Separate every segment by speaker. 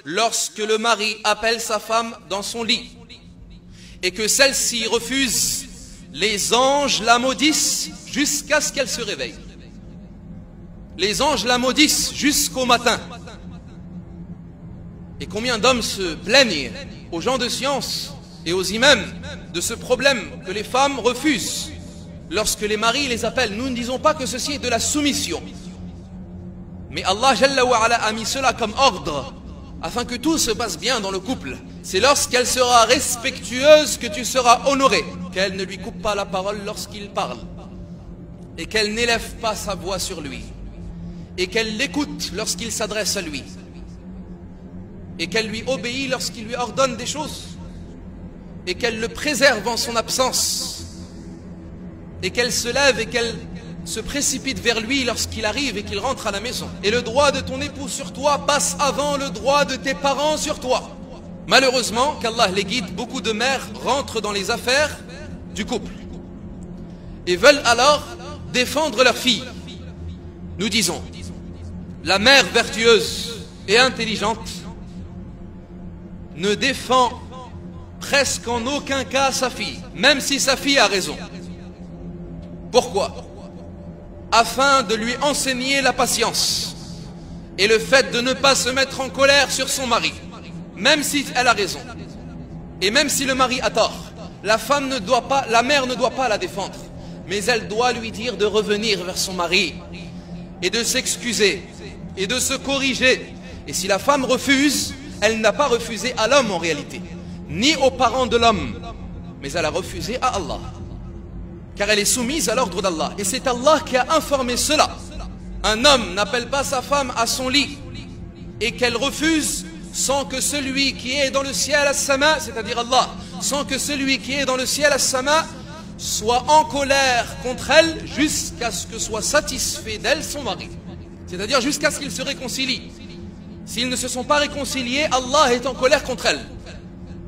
Speaker 1: lorsque le mari appelle sa femme dans son lit et que celle-ci refuse, les anges la maudissent jusqu'à ce qu'elle se réveille. Les anges la maudissent jusqu'au matin. Et combien d'hommes se plaignent aux gens de science et aux imams de ce problème que les femmes refusent lorsque les maris les appellent. Nous ne disons pas que ceci est de la soumission, mais Allah Jalla wa Ala a mis cela comme ordre afin que tout se passe bien dans le couple. C'est lorsqu'elle sera respectueuse que tu seras honoré, qu'elle ne lui coupe pas la parole lorsqu'il parle, et qu'elle n'élève pas sa voix sur lui, et qu'elle l'écoute lorsqu'il s'adresse à lui, et qu'elle lui obéit lorsqu'il lui ordonne des choses, et qu'elle le préserve en son absence, et qu'elle se lève et qu'elle se précipite vers lui lorsqu'il arrive et qu'il rentre à la maison. Et le droit de ton époux sur toi passe avant le droit de tes parents sur toi. Malheureusement, qu'Allah les guide, beaucoup de mères rentrent dans les affaires du couple et veulent alors défendre leur fille. Nous disons, la mère vertueuse et intelligente ne défend presque en aucun cas sa fille, même si sa fille a raison. Pourquoi? Afin de lui enseigner la patience et le fait de ne pas se mettre en colère sur son mari, même si elle a raison et même si le mari a tort. La femme ne doit pas, la mère ne doit pas la défendre, mais elle doit lui dire de revenir vers son mari et de s'excuser et de se corriger. Et si la femme refuse, elle n'a pas refusé à l'homme en réalité, ni aux parents de l'homme, mais elle a refusé à Allah, car elle est soumise à l'ordre d'Allah. Et c'est Allah qui a informé cela. Un homme n'appelle pas sa femme à son lit et qu'elle refuse sans que celui qui est dans le ciel as-sama, c'est-à-dire Allah, sans que celui qui est dans le ciel as-sama soit en colère contre elle jusqu'à ce que soit satisfait d'elle son mari, c'est-à-dire jusqu'à ce qu'ils se réconcilient. S'ils ne se sont pas réconciliés, Allah est en colère contre elle.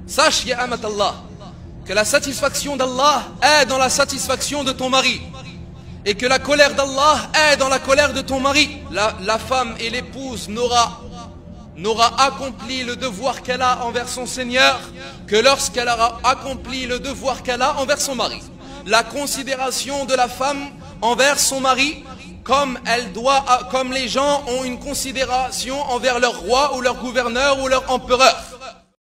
Speaker 1: Sache, ya amat Allah, que la satisfaction d'Allah est dans la satisfaction de ton mari, et que la colère d'Allah est dans la colère de ton mari. La femme et l'épouse n'aura accompli le devoir qu'elle a envers son Seigneur que lorsqu'elle aura accompli le devoir qu'elle a envers son mari. La considération de la femme envers son mari, comme les gens ont une considération envers leur roi ou leur gouverneur ou leur empereur.